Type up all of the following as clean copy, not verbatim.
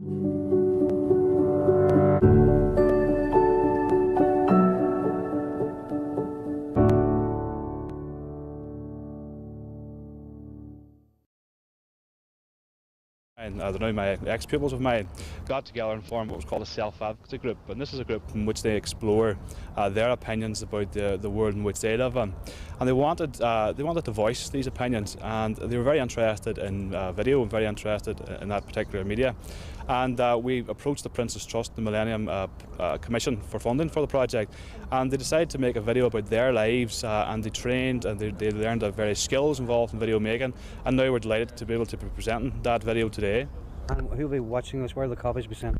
And now my ex-pupils of mine got together and formed what was called a self-advocacy group, and this is a group in which they explore their opinions about the world in which they live in, and they wanted to voice these opinions, and they were very interested in video and very interested in that particular media. And we approached the Prince's Trust, the Millennium Commission for funding for the project, and they decided to make a video about their lives, and they trained and they learned various skills involved in video making, and now we're delighted to be able to be presenting that video today. And who will be watching this? Where will the copies be sent?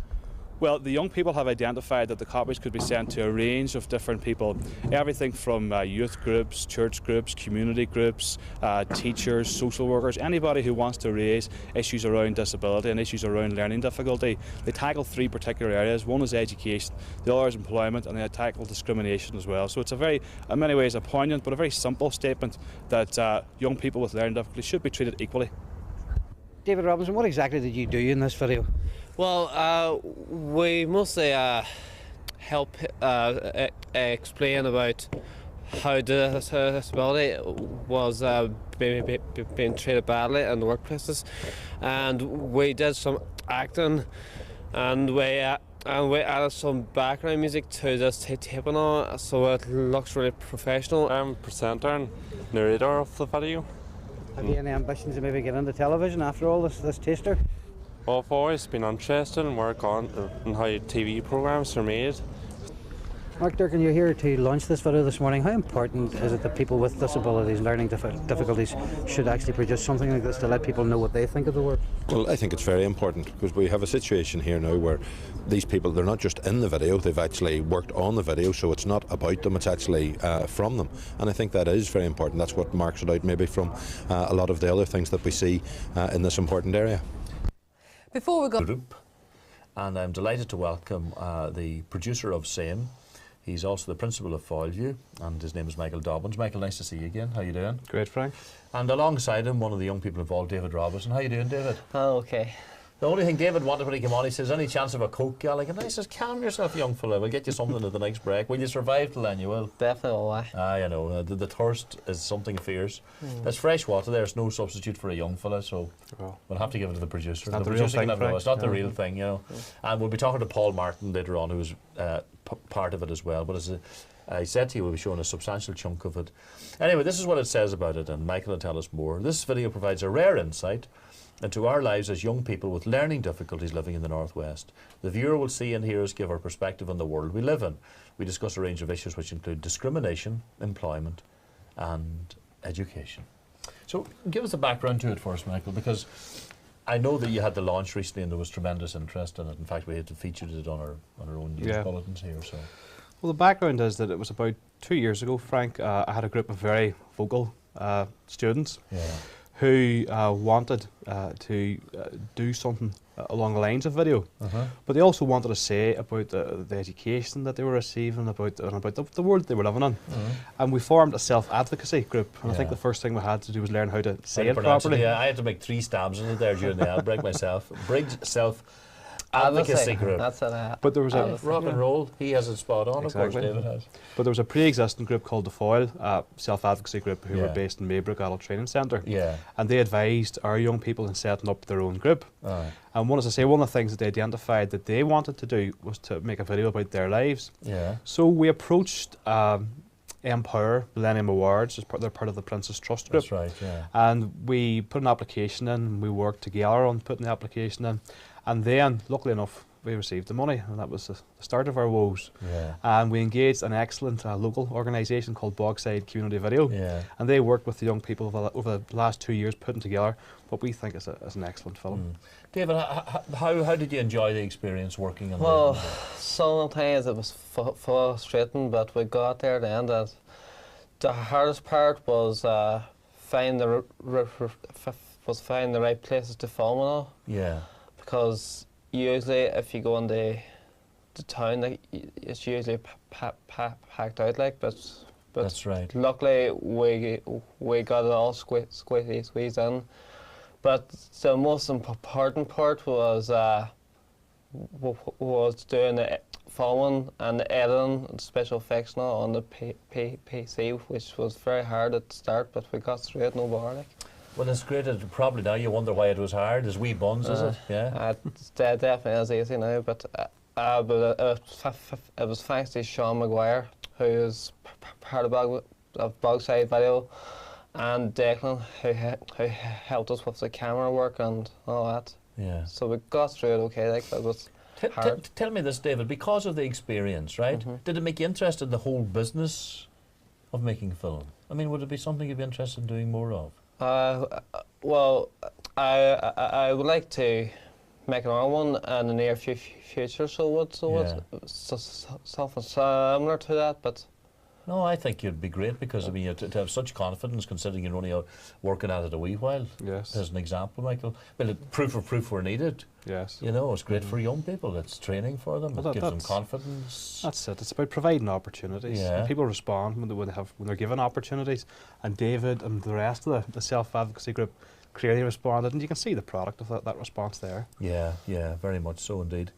Well, the young people have identified that the copies could be sent to a range of different people, everything from youth groups, church groups, community groups, teachers, social workers, anybody who wants to raise issues around disability and issues around learning difficulty. They tackle three particular areas. One is education, the other is employment, and they tackle discrimination as well. So it's a very, in many ways, a poignant but a very simple statement that young people with learning difficulty should be treated equally. David Robinson, what exactly did you do in this video? Well, we mostly help explain about how disability was being treated badly in the workplaces, and we did some acting, and we added some background music to this tape and all, so it looks really professional. I'm presenter and narrator of the video. Have you any ambitions to maybe get into television after all this taster? Well, I've always been interested in work on how TV programmes are made. Mark Durkin, you're here to launch this video this morning. How important is it that people with disabilities, learning difficulties, should actually produce something like this to let people know what they think of the work? Well, I think it's very important because we have a situation here now where these people, they're not just in the video, they've actually worked on the video, so it's not about them, it's actually from them. And I think that is very important. That's what marks it out maybe from a lot of the other things that we see in this important area. Before we go group, and I'm delighted to welcome the producer of SAME. He's also the principal of Foilview, and his name is Michael Dobbins. Michael, nice to see you again. How you doing? Great, Frank. And alongside him, one of the young people involved, David Robinson. How you doing, David? Oh, okay. The only thing David wanted when he came on, he says, any chance of a Coke, Gallagher? And I says, calm yourself, young fella. We'll get you something at the next break. Will you survive till then? You will. Definitely will. I know. The thirst is something fierce. There's fresh water. There's no substitute for a young fella, so we'll have to give it to the producer. It's not the real thing, Frank. It's not the real thing, you know. And we'll be talking to Paul Martin later on, who's part of it as well. But as I said to you, we'll be showing a substantial chunk of it. Anyway, this is what it says about it, and Michael will tell us more. This video provides a rare insight into our lives as young people with learning difficulties living in the Northwest. The viewer will see and hear us give our perspective on the world we live in. We discuss a range of issues which include discrimination, employment and education. So give us a background to it first, Michael, because I know that you had the launch recently and there was tremendous interest in it. In fact, we had featured it on our own news bulletins here. So, well, the background is that it was about 2 years ago, Frank. I had a group of very vocal students who wanted to do something along the lines of video, but they also wanted to say about the education that they were receiving, about the world they were living in. And we formed a self-advocacy group, and I think the first thing we had to do was learn how to say it properly. Yeah, I had to make 3 stabs in it there during the ad break myself. Bridge Self-Advocacy Group. That's it. But there was a rock and roll. He has it spot on, exactly. Of course, David has. But there was a pre-existing group called the Foil self-advocacy group who were based in Maybrook Adult Training Centre. And they advised our young people in setting up their own group. And one of the things that they identified that they wanted to do was to make a video about their lives. So we approached Empower Millennium Awards as they're part of the Prince's Trust group. That's right, And we put an application in, we worked together on putting the application in, and then, luckily enough, we received the money, and that was the start of our woes. And we engaged an excellent local organisation called Bogside Community Video, and they worked with the young people over the last 2 years putting together what we think is an excellent film. David, how did you enjoy the experience working on it? Well, sometimes it was frustrating, but we got there at the end. And the hardest part was finding the right places to film and all. Because usually if you go into the town, like, it's usually packed out, like, but that's right. Luckily we got it all squeezed in. But the most important part was was doing the filming and the editing and special effects now on the PC, which was very hard at the start, but we got through it, no bar. Like. Well, it's great. Probably now you wonder why it was hard. It's wee buns, is it? Yeah. It's definitely as easy now, but it was thanks to Sean Maguire, who is part of Bogside Video, and Declan, who helped us with the camera work and all that. Yeah. So we got through it okay, like, but it was hard. Tell me this, David, because of the experience, right? Did it make you interested in the whole business of making film? I mean, would it be something you'd be interested in doing more of? Well, I would like to make another one in the near future, so it's something similar to that, but... No, I think you'd be great because, I mean, to have such confidence, considering you're only working at it a wee while. Yes. As an example, Michael. Well, proof where needed. Yes. You know, it's great for young people. It's training for them. Well, it gives them confidence. That's it. It's about providing opportunities. Yeah. And people respond when they're given opportunities. And David and the rest of the self-advocacy group clearly responded, and you can see the product of that response there. Yeah, very much so indeed.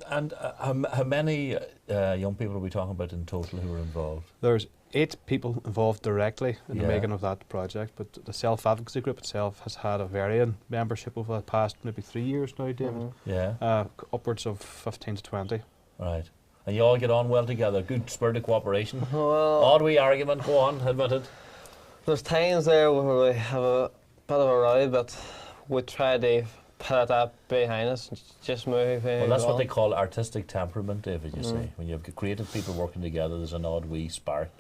And how many young people are we talking about in total who are involved? There's 8 people involved directly in the Yeah. making of that project, but the self-advocacy group itself has had a varying membership over the past maybe 3 years now, David. Yeah. Upwards of 15 to 20. Right. And you all get on well together. Good spirit of cooperation. Well, Odd wee argument. Go on, admit it. there's times there where we have a bit of a row, but we try to put that behind us and just move. Well, that's what on. they call artistic temperament, David, you see. When you have creative people working together, there's an odd wee spark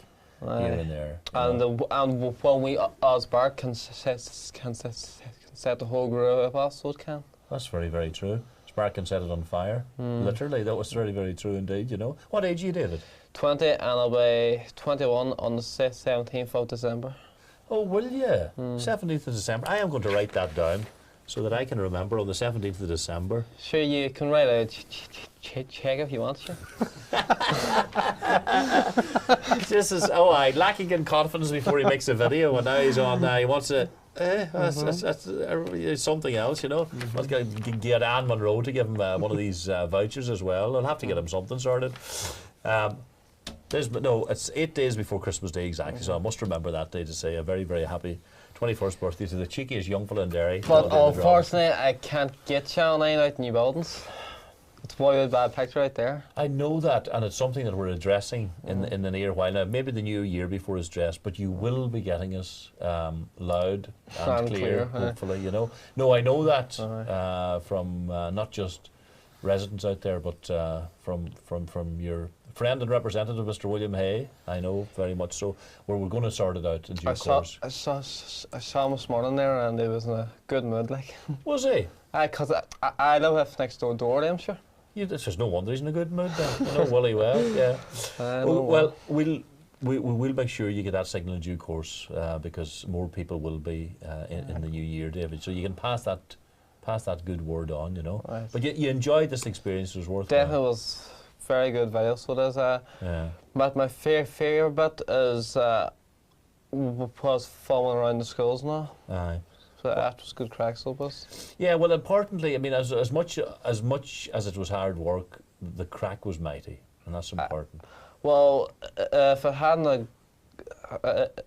here and there. And when we spark can set the whole group off, so it can. That's very, very true. Spark can set it on fire. Literally, that was very, very true indeed, you know. What age are you, David? 20, and I'll be 21 on the 17th of December. Oh, will you? 17th of December. I am going to write that down so that I can remember on the 17th of December. Sure, you can write a check if you want, sure. This is, lacking in confidence before he makes a video, and now he's on, he wants to, that's something else, you know. Let's get Anne Monroe to give him one of these vouchers as well. I'll have to get him something sorted. It's 8 days before Christmas Day exactly, so I must remember that day to say a very, very happy 21st birthday to the cheekiest young fella in Derry. But unfortunately, I can't get Channel 9 out in New Buildings. It's a really bad picture right there. I know that, and it's something that we're addressing in the near while. Now, maybe the new year before is dressed, but you will be getting us loud and clear, hopefully, you know. No, I know that from not just residents out there, but from your friend and representative, Mr. William Hay. I know very much so. We're going to sort it out in due course. I saw him this morning there, and he was in a good mood, like. Was he? Because I live next door to him, sure. There's no wonder he's in a good mood then. You know Willie well, yeah. Well, we'll make sure you get that signal in due course because more people will be in the new year, David. So you can pass that good word on, you know. Right. But you enjoyed this experience. It was worth it. Definitely was very good video. So there's but my favorite bit is was following around the schools now. Aye. So that was good crack, so it was. Yeah, well, importantly, I mean, as much as it was hard work, the crack was mighty, and that's important. Well, if it hadn't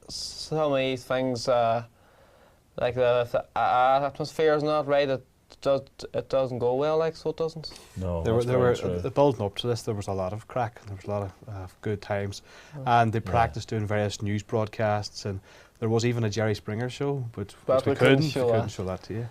some of these things, like if the atmosphere is not right, it doesn't go well, like, so it doesn't. No, there were building up to this. There was a lot of crack. There was a lot of good times, and they practiced doing various news broadcasts, and there was even a Jerry Springer show, but we couldn't show that to you.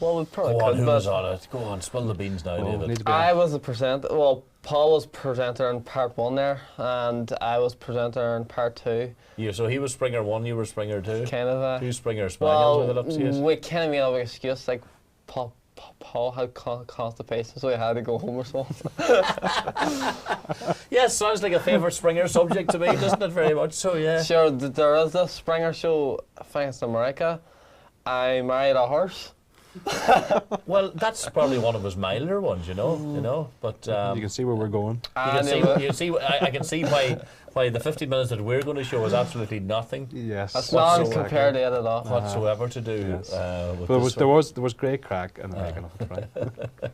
Well, we probably could. Who but was on it? Go on, spill the beans now, David. I was the presenter. Well, Paul was presenter in part 1 there, and I was presenter in part 2. Yeah, so he was Springer 1, you were Springer 2. Kind of. 2 Springer Spaniels with it up to you. We kind of made up an excuse, like Paul had constipation, so he had to go home or something. Yes, sounds like a favourite Springer subject to me, doesn't it? Very much so, yeah. Sure, there is this Springer show, I think it's in America. I married a horse. Well, that's probably one of his milder ones, you know. But You can see where we're going. you can see. I can see why the 15 minutes that we're going to show is absolutely nothing Yes. That's not whatsoever. compared to it at all. whatsoever to do Yes. with But this there one. was great crack in the making of it, right?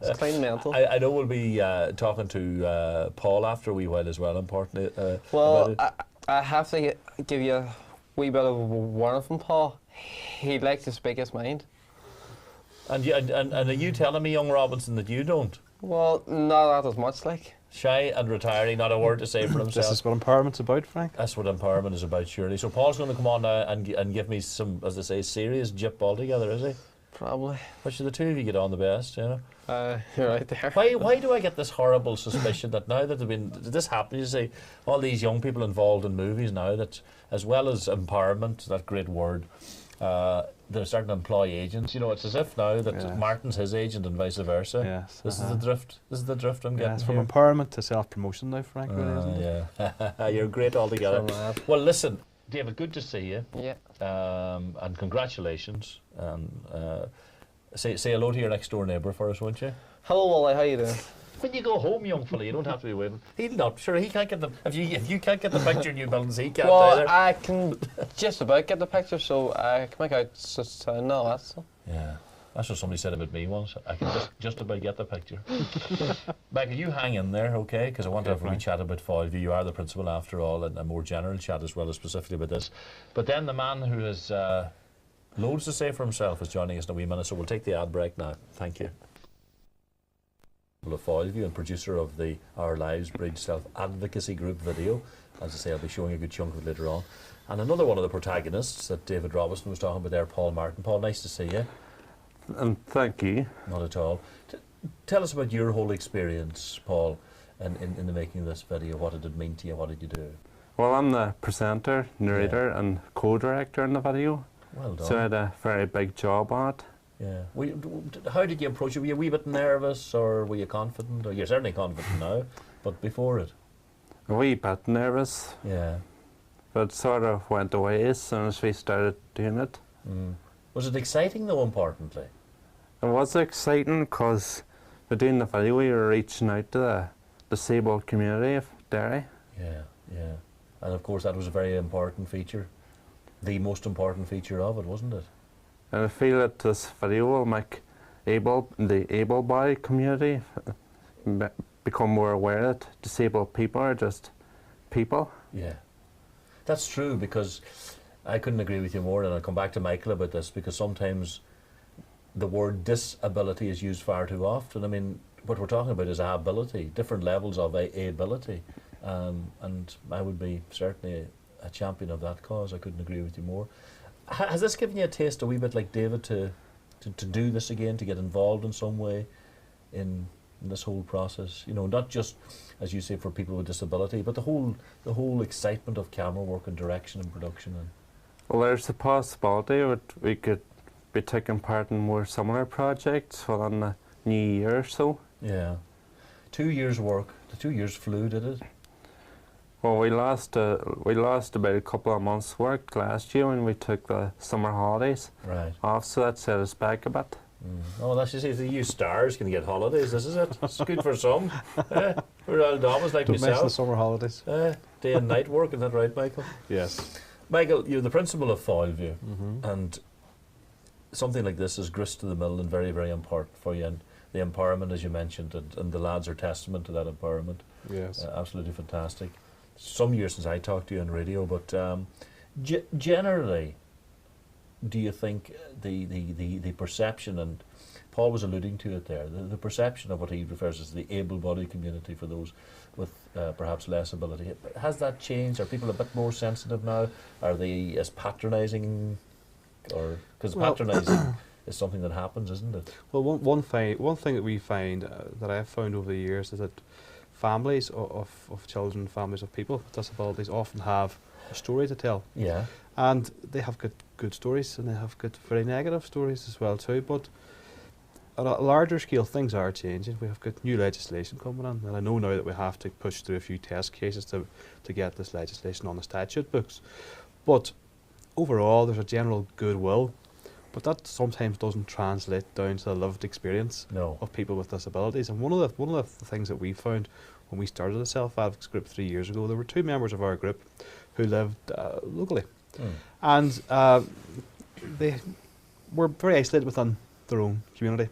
It's clean mental. I know we'll be talking to Paul after a wee while as well, important. About Well, it. I have to give you a wee bit of a warning from Paul. He'd like to speak his mind. And are you telling me, young Robinson, that you don't? Well, not as much, like. Shy and retiring, not a word to say for himself. This is what empowerment's about, Frank. That's what empowerment is about, surely. So Paul's going to come on now and give me some, as they say, serious jip altogether, is he? Probably. Which of the two of you get on the best, you know? You're right there. Why do I get this horrible suspicion that now that this happens, you see, all these young people involved in movies now, that as well as empowerment, that great word, they're starting to employ agents. You know, it's as if now that Yes. Martin's his agent and vice versa. Yes. This is the drift. This is the drift I'm getting Yes, from here. empowerment to self-promotion now, Frank, really, isn't it? Yeah, you're great altogether. So mad. Well, listen, David, good to see you. Yeah. And congratulations. Say hello to your next door neighbour for us, won't you? Hello, Wally. How you doing? When you go home, young fella, you don't have to be waiting. He'll not. Sure, he can't get the. If you can't get the picture in your buildings, he can't Well, either. I can just about get the picture, so I can make out sound all that. So. Yeah, that's what somebody said about me once. I can just about get the picture. Michael, you hang in there, okay? Because I want to have a wee chat about Foilview. You are the principal after all, and a more general chat as well as specifically about this. But then the man who has loads to say for himself is joining us in a wee minute, so we'll take the ad break now. Thank you. Of Foilview and producer of the Our Lives Bridge Self-Advocacy Group video. As I say, I'll be showing a good chunk of it later on. And another one of the protagonists that David Robinson was talking about there, Paul Martin. Paul, nice to see you. And thank you. Not at all. Tell us about your whole experience, Paul, in the making of this video. What did it mean to you? What did you do? Well, I'm the presenter, narrator, and co-director in the video. Well done. So I had a very big job on it. Yeah. How did you approach it? Were you a wee bit nervous, or were you confident? Or you're certainly confident now, but before it? A wee bit nervous, Yeah. but it sort of went away as soon as we started doing it. Mm. Was it exciting, though, importantly? It was exciting because by doing the video we were reaching out to the disabled community of Derry. Yeah, yeah. And of course that was a very important feature. The most important feature of it, wasn't it? And I feel that this video will make the able-bodied community become more aware that disabled people are just people. Yeah. That's true, because I couldn't agree with you more, and I'll come back to Michael about this, because sometimes the word disability is used far too often. I mean, what we're talking about is ability, different levels of ability. And I would be certainly a champion of that cause. I couldn't agree with you more. Has this given you a taste, a wee bit like David, to do this again, to get involved in some way in this whole process? You know, not just, as you say, for people with disability, but the whole excitement of camera work and direction and production. And Well, there's a possibility that we could be taking part in more similar projects within the new year or so. yeah, 2 years' work. The 2 years flew, did it? Well, we lost about a couple of months' work last year when we took the summer holidays Right. off, so that set us back a bit. Oh, that's just it. You stars can get holidays. This is it. It's good for some. We're old damas like Don't miss the yourself. summer holidays. Day and night work. Is that right, Michael? Yes. Michael, you're the principal of Foilview, and something like this is grist to the mill and very, very important for you. And the empowerment, as you mentioned, and the lads are testament to that empowerment. Yes. Absolutely fantastic. Some years since I talked to you on radio, but generally, do you think the perception, and Paul was alluding to it there, the perception of what he refers as the able-bodied community for those with perhaps less ability, has that changed? Are people a bit more sensitive now? Are they as patronising? Or because patronising is something that happens, isn't it? Well, one thing that we find that I've found over the years is that families of children, families of people with disabilities often have a story to tell. Yeah. And they have good stories, and they have good very negative stories as well too. But at a larger scale, things are changing. We have got new legislation coming in, and I know now that we have to push through a few test cases to get this legislation on the statute books. But overall, there's a general goodwill but that sometimes doesn't translate down to the lived experience No. of people with disabilities. And one of the things that we found when we started the Self-Advocates group 3 years ago, there were 2 members of our group who lived locally, and they were very isolated within their own community.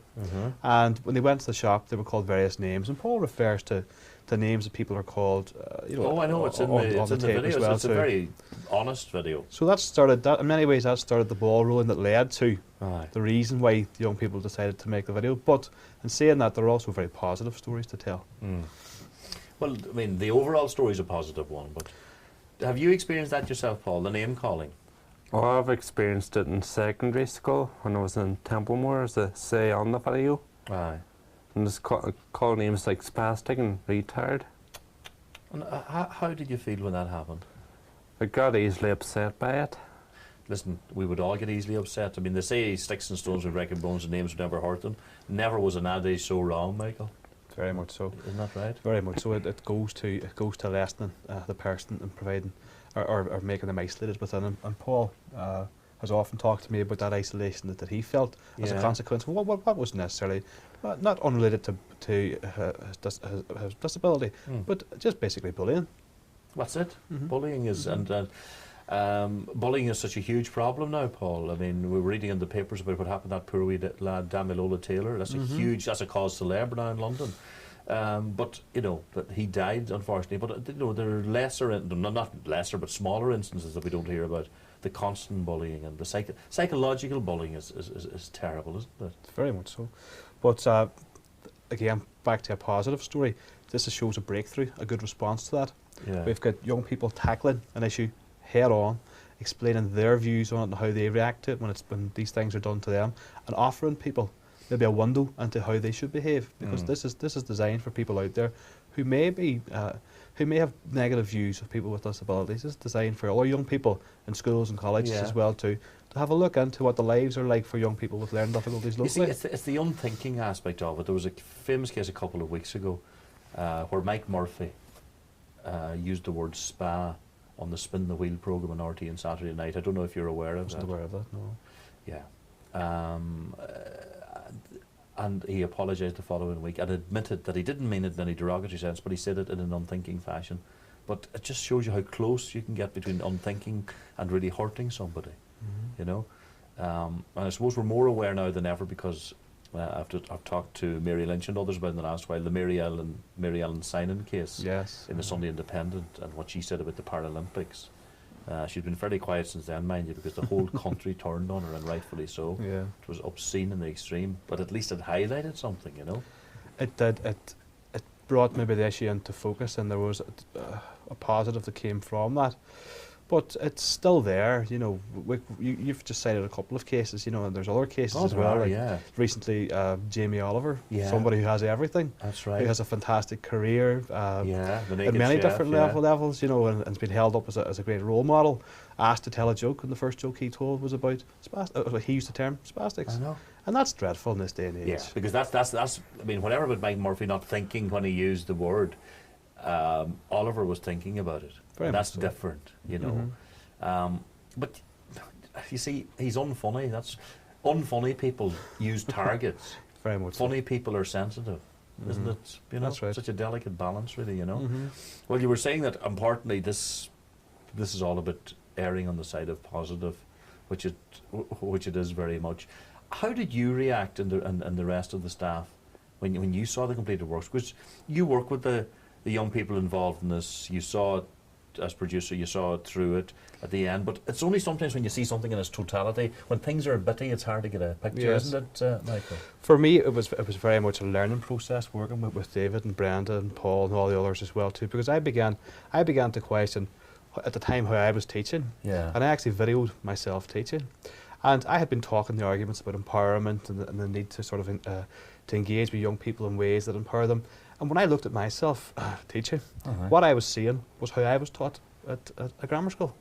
And when they went to the shop, they were called various names, and Paul refers to names that people are called. Oh, I know, it's in the tape video. as well It's a too. very honest video. So that started that in many ways. That started the ball rolling that led to Aye. the reason why the young people decided to make the video. But in saying that, there are also very positive stories to tell. Well, I mean, the overall story is a positive one, but have you experienced that yourself, Paul, the name calling? Oh, I've experienced it in secondary school when I was in Templemore, as they say on the video. Aye. And just call names like spastic and retard. And how did you feel when that happened? I got easily upset by it. Listen, we would all get easily upset. I mean, they say sticks and stones would break bones and names would never hurt them. Never was an adage so wrong, Michael. Very much so. Isn't that right? Very much so. It goes to lessening the person and providing or making them isolated within him. And Paul has often talked to me about that isolation that he felt as a consequence of what was necessarily not unrelated to his disability, but just basically bullying. That's it. Bullying is bullying is such a huge problem now, Paul. I mean, we were reading in the papers about what happened to that poor wee lad, Damilola Taylor. That's that's a cause célèbre now in London. But you know that he died, unfortunately. But you know there are not lesser, but smaller instances that we don't hear about. The constant bullying and the psychological bullying is terrible, isn't it? Very much so. But again, back to a positive story. This shows a breakthrough, a good response to that. Yeah. We've got young people tackling an issue head on, explaining their views on it and how they react to it when these things are done to them, and offering people maybe a window into how they should behave, because this is designed for people out there who may have negative views of people with disabilities. It's designed for other young people in schools and colleges as well to have a look into what the lives are like for young people with learning difficulties locally. You see, it's the unthinking aspect of it. There was a famous case a couple of weeks ago where Mike Murphy used the word spa on the Spin the Wheel programme on RT on Saturday night. I don't know if you're aware of that. I wasn't aware of that, no. Yeah. And he apologised the following week and admitted that he didn't mean it in any derogatory sense, but he said it in an unthinking fashion. But it just shows you how close you can get between unthinking and really hurting somebody, you know. And I suppose we're more aware now than ever because I've talked to Mary Lynch and others about in the last while, the Mary Ellen Synan case in the Sunday Independent and what she said about the Paralympics. She's been fairly quiet since then, mind you, because the whole country turned on her, and rightfully so. Yeah. It was obscene in the extreme, but at least it highlighted something, you know. It did. It brought maybe the issue into focus, and there was a positive that came from that. But it's still there, you know. You've just cited a couple of cases, you know, and there's other cases as well. Like recently, Jamie Oliver, somebody who has everything. That's right. Who has a fantastic career in many different levels, you know, and has been held up as a great role model. Asked to tell a joke, and the first joke he told was about he used the term spastics. I know. And that's dreadful in this day and age. Yeah, because that's I mean, whatever about Mike Murphy not thinking when he used the word, Oliver was thinking about it. That's different, you know. But you see, he's unfunny. That's unfunny people use targets. Very much. Funny people are sensitive, isn't it? You know, that's right. Such a delicate balance, really. You know. Well, you were saying that importantly, this is all about erring on the side of positive, which it is very much. How did you react and the rest of the staff when you saw the completed works? Because you work with the young people involved in this. You saw it as producer, you saw it through it at the end, but it's only sometimes when you see something in its totality, when things are bitty, it's hard to get a picture, isn't it, Michael? For me, it was very much a learning process working with David and Brenda and Paul and all the others as well too, because I began to question at the time how I was teaching, and I actually videoed myself teaching, and I had been talking the arguments about empowerment and the need to sort of to engage with young people in ways that empower them. And when I looked at myself teaching, what I was seeing was how I was taught at a grammar school,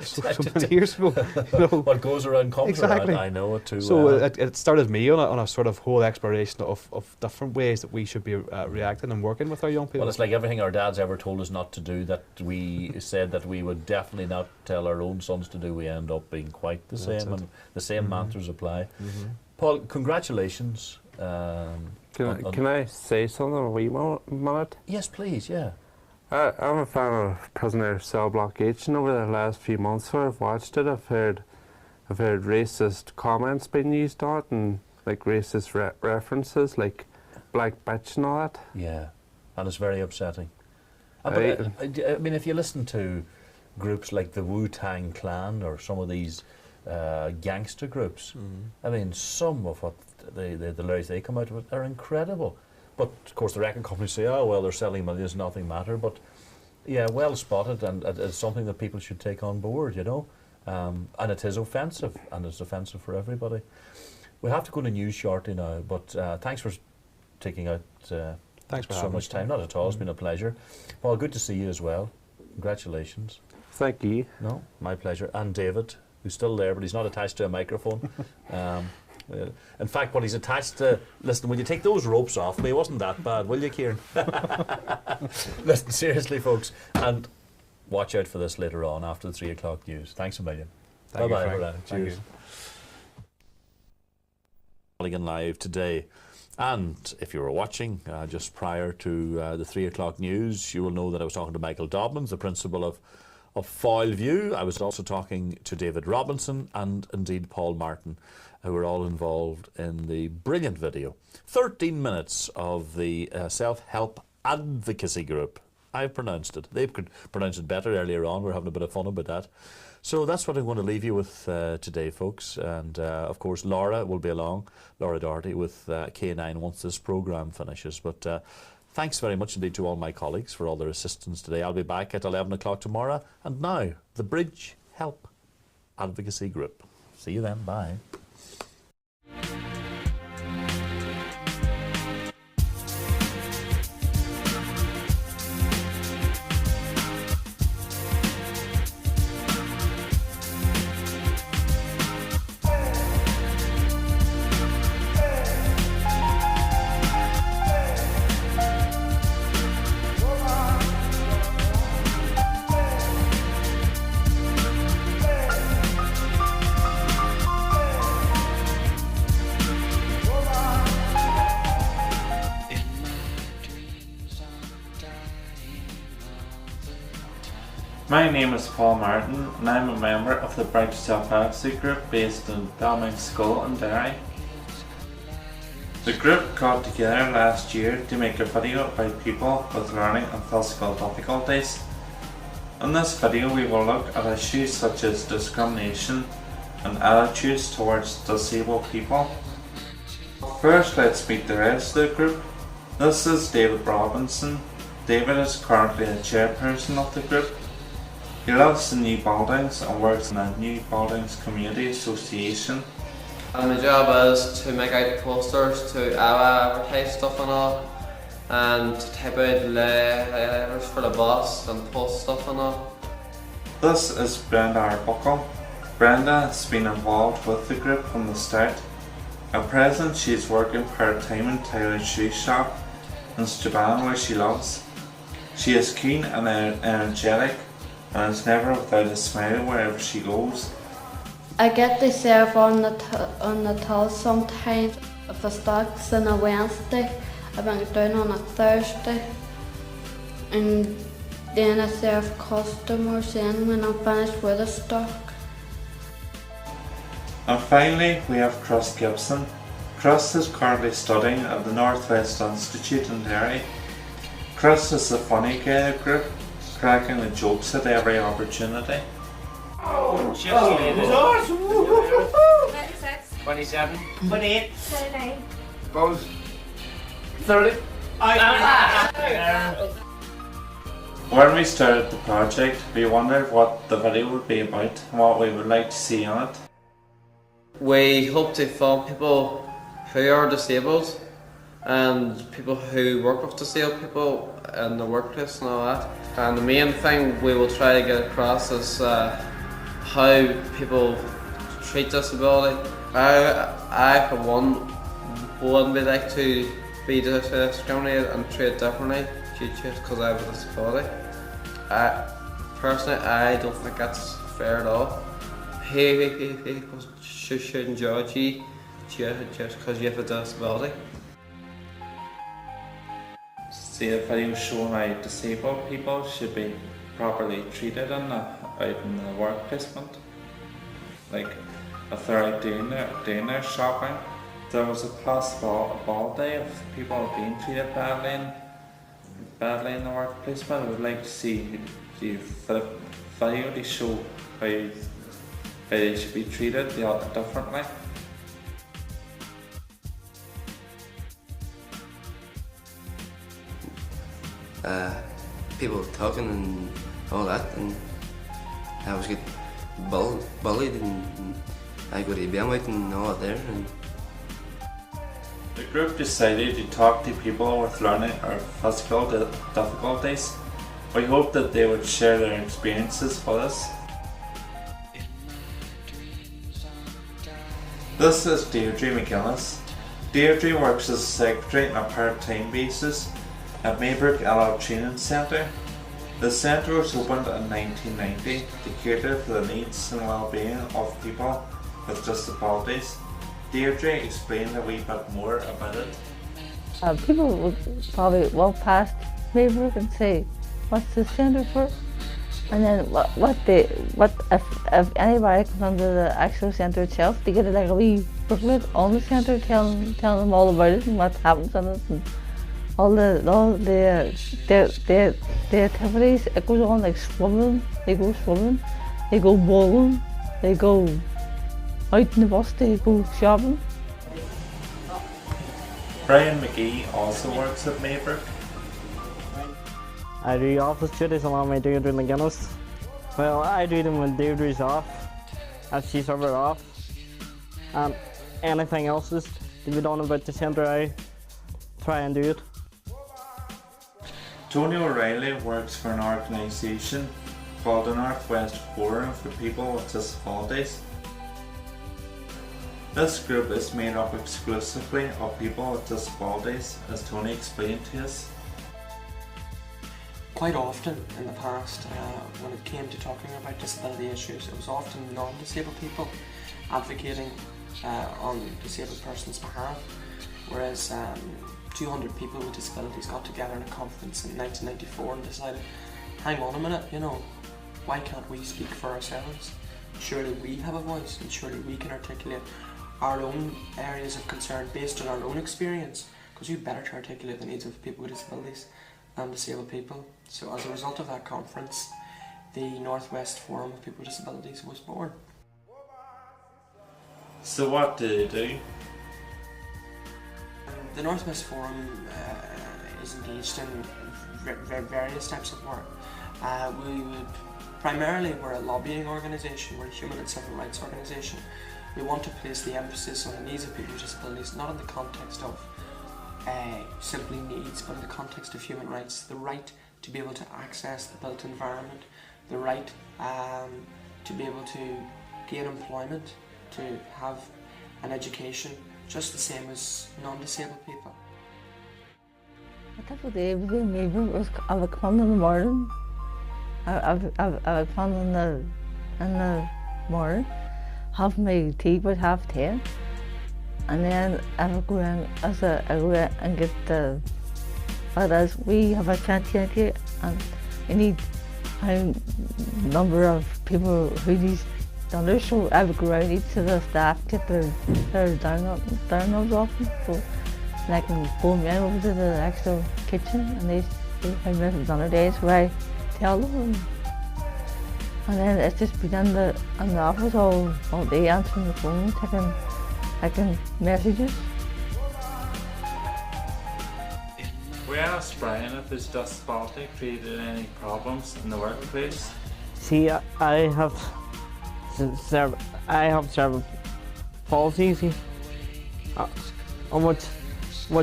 so many years ago. You know. What goes around comes Exactly. around. I know it too So well. it started me on a sort of whole exploration of different ways that we should be reacting and working with our young people. Well, it's like everything our dads ever told us not to do, that we said that we would definitely not tell our own sons to do, we end up being quite the That's same, it. and the same Mhm. mantras apply. Mhm. Paul, congratulations. Can I say something a wee minute? Yes, please, yeah. I'm a fan of Prisoner Cell Block H, and over the last few months where I've watched it, I've heard racist comments being used on it, and like racist references, like black bitch and all that. Yeah, and it's very upsetting. I- I mean, if you listen to groups like the Wu-Tang Clan or some of these gangster groups, I mean, some of what the lyrics they come out with are incredible. But of course, the record companies say, "Oh well, they're selling millions, nothing matter." But yeah, well spotted, and it's something that people should take on board, you know. And it is offensive, and it's offensive for everybody. We have to go to news shortly now, but thanks for taking out Thanks for so having much us. time. Not at all. It's been a pleasure. Paul, good to see you as well. Congratulations. Thank you. No, my pleasure. And David, who's still there, but he's not attached to a microphone. In fact, what he's attached to, listen, will you take those ropes off me? It wasn't that bad, will you, Kieran? Listen, seriously, folks, and watch out for this later on after the 3 o'clock news. Thanks a million. Thank you, Bye-bye. Frank. Bye-bye. Thank Cheers. you. Mulligan Live today. And if you were watching just prior to the 3 o'clock news, you will know that I was talking to Michael Dobbins, the principal of Foyle View. I was also talking to David Robinson and indeed Paul Martin, who were all involved in the brilliant video. 13 minutes of the self-help advocacy group. I've pronounced it. They could pronounce it better earlier on. We're having a bit of fun about that. So that's what I'm going to leave you with today, folks. And of course, Laura will be along, Laura Doherty, with K9 once this programme finishes. But thanks very much indeed to all my colleagues for all their assistance today. I'll be back at 11 o'clock tomorrow. And now, the Bridge Help Advocacy Group. See you then. Bye. My name is Paul Martin and I'm a member of the Bridge Self-Advocacy Group based in Balmain School in Derry. The group got together last year to make a video about people with learning and physical difficulties. In this video we will look at issues such as discrimination and attitudes towards disabled people. First, let's meet the rest of the group. This is David Robinson. David is currently the chairperson of the group. He lives in New Buildings and works in the New Buildings Community Association. And my job is to make out posters to advertise stuff and all, and to type out letters for the boss and post stuff and all. This is Brenda Arbuckle. Brenda has been involved with the group from the start. At present she is working part-time in Tyler's shoe shop in Strabane, where she lives. She is keen and energetic and is never without a smile wherever she goes. I get to serve on the till sometimes. If the stock's on a Wednesday, I bring it down on a Thursday, and then I serve customers in when I'm finished with the stock. And finally we have Chris Gibson. Chris is currently studying at the Northwest Institute in Derry. Chris is the funny guy of the group, cracking the jokes at every opportunity. 27, 28, 39. Both 30. When we started the project, we wondered what the video would be about and what we would like to see on it. We hope to film people who are disabled and people who work with disabled people in the workplace and all that. And the main thing we will try to get across is how people treat disability. I for one would like to be discriminated and treated differently just because I have a disability. Personally, I don't think that's fair at all. People shouldn't judge you just because you have a disability. See a video showing how disabled people should be properly treated out in the work placement. Like if they're out doing their shopping, there was a possibility of people being treated badly in the workplace, but I would like to see the video to show how they should be treated differently. People talking and all that, and I was get bullied, and I got a bandwidth and all that there. And the group decided to talk to people with learning or physical difficulties. We hope that they would share their experiences with us. This is Deirdre McGillis. Deirdre works as a secretary on a part-time basis at Maybrook Allied Training Centre. The centre was opened in 1990 to cater for the needs and well-being of people with disabilities. Deirdre explained a wee bit more about it. People would probably walk past Maybrook and say, "What's the centre for?" And then if anybody comes under the actual centre itself, they get like a wee booklet on the centre telling them all about it and what happens in it and all the activities. It goes on like swimming, they go bowling, they go out in the bus, they go shopping. Brian McGee also works at Maybrook. I do office duties along with Deirdre McGinnis. Well, I do them when Deirdre's off, if she's ever off. And anything else is to be done about the centre, I try and do it. Tony O'Reilly works for an organisation called the Northwest Forum for People with Disabilities. This group is made up exclusively of people with disabilities, as Tony explained to us. Quite often in the past, when it came to talking about disability issues, it was often non-disabled people advocating on the disabled person's behalf, whereas 200 people with disabilities got together in a conference in 1994 and decided, hang on a minute, why can't we speak for ourselves? Surely we have a voice, and surely we can articulate our own areas of concern based on our own experience, because who better to articulate the needs of people with disabilities than disabled people. So as a result of that conference, the Northwest Forum of People with Disabilities was born. So what do they do? The Northwest Forum is engaged in various types of work. We're a lobbying organisation, we're a human and civil rights organisation. We want to place the emphasis on the needs of people with disabilities, not in the context of simply needs, but in the context of human rights. The right to be able to access the built environment, the right to be able to gain employment, to have an education, just the same as non-disabled people. What day every day maybe was I would come in the morning. I would come in the morning, have my tea by 10:30, and then I would go in and get the others. We have a chantier here, and we need a number of people who need done, so I would go around each of the staff, get their downloads off them, so I can go in over to the actual kitchen and they see how many done their days, where I tell them. And then it's just been in the office all day, answering the phone, taking messages. We asked Brian if his disability created any problems in the workplace. See, I have several policies, on which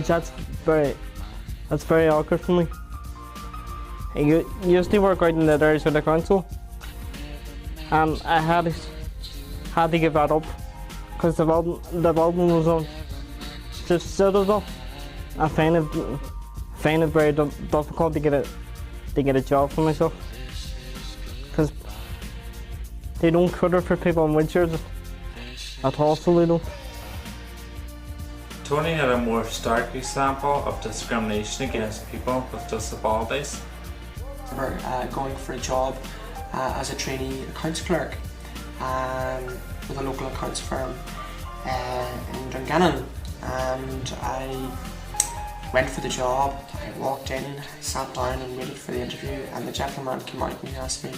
that's very awkward for me. I used to work out in the areas of the council, and I had to give that up because the building was just suitable. I find it very difficult to get a job for myself because they don't cater for people in wheelchairs at all, so they don't. Tony had a more stark example of discrimination against people with disabilities. I remember going for a job as a trainee accounts clerk with a local accounts firm in Dungannon, and I went for the job. I walked in, sat down and waited for the interview, and the gentleman came out and he asked me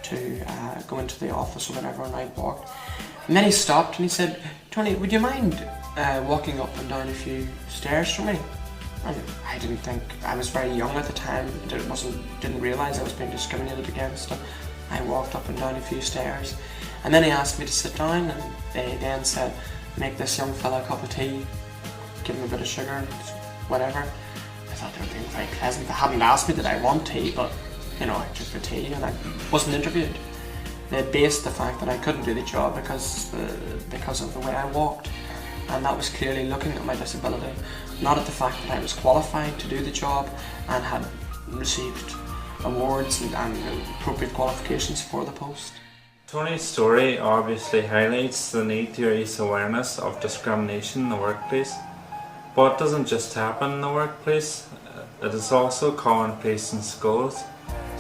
to go into the office or whatever, and I walked. And then he stopped and he said, "Tony, would you mind walking up and down a few stairs for me?" And I didn't think, I was very young at the time, didn't realise I was being discriminated against. I walked up and down a few stairs, and then he asked me to sit down, and they then said, "Make this young fella a cup of tea, give him a bit of sugar, whatever." I thought they were being very pleasant. They hadn't asked me did I want tea, but you know, I took the tea and I wasn't interviewed. They based the fact that I couldn't do the job because of the way I walked, and that was clearly looking at my disability, not at the fact that I was qualified to do the job and had received awards and appropriate qualifications for the post. Tony's story obviously highlights the need to raise awareness of discrimination in the workplace. But it doesn't just happen in the workplace, it is also commonplace in schools.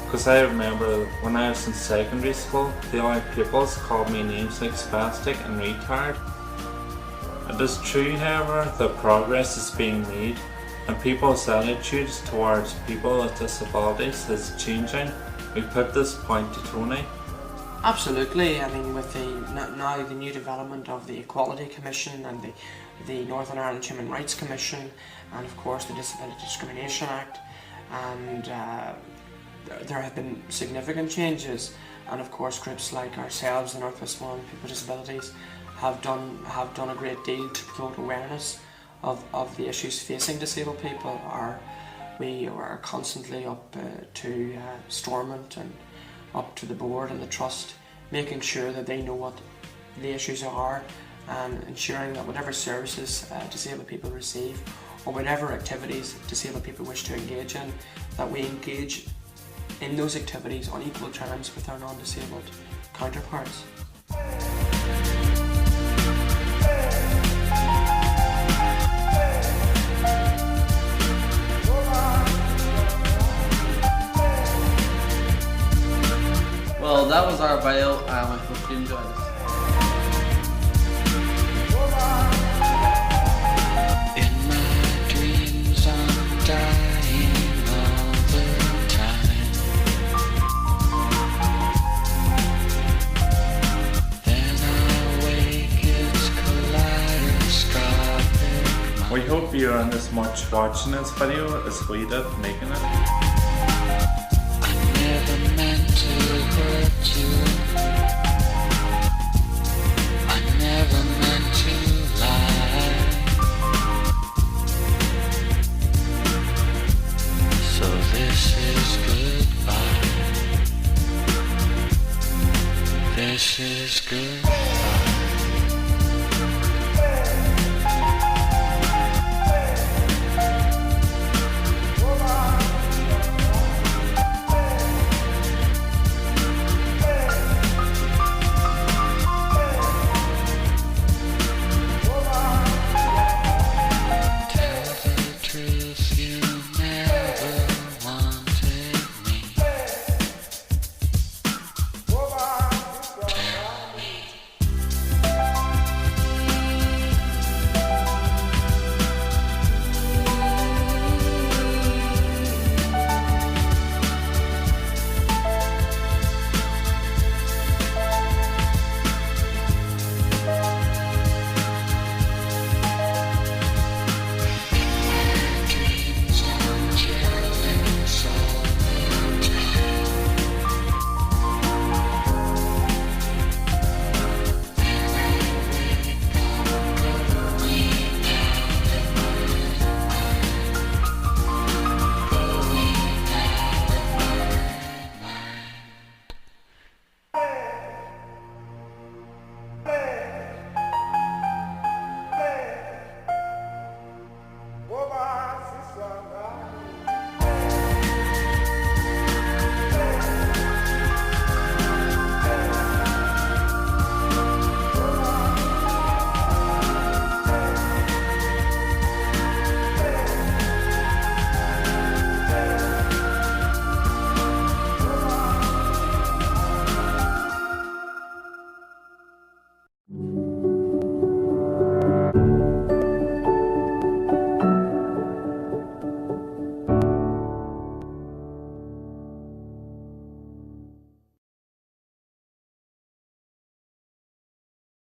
Because I remember when I was in secondary school, the other pupils called me names like spastic and retard. It is true, however, that progress is being made and people's attitudes towards people with disabilities is changing. We put this point to Tony. Absolutely. I mean, with now the new development of the Equality Commission and the Northern Ireland Human Rights Commission, and of course the Disability Discrimination Act, and there have been significant changes, and of course groups like ourselves, the North West One People with Disabilities, have done a great deal to promote awareness of the issues facing disabled people. We are constantly up to Stormont and up to the board and the trust, making sure that they know what the issues are and ensuring that whatever services disabled people receive or whatever activities disabled people wish to engage in, that we engage in those activities on equal terms with our non-disabled counterparts. Well, that was our video, and I hope you enjoyed it. In my dreams, I'm dying all the time. Then I wake, it's kaleidoscopic. We hope you earned as much watching this video as we did making it. Never meant to hurt you. I never meant to lie. So this is goodbye. This is good.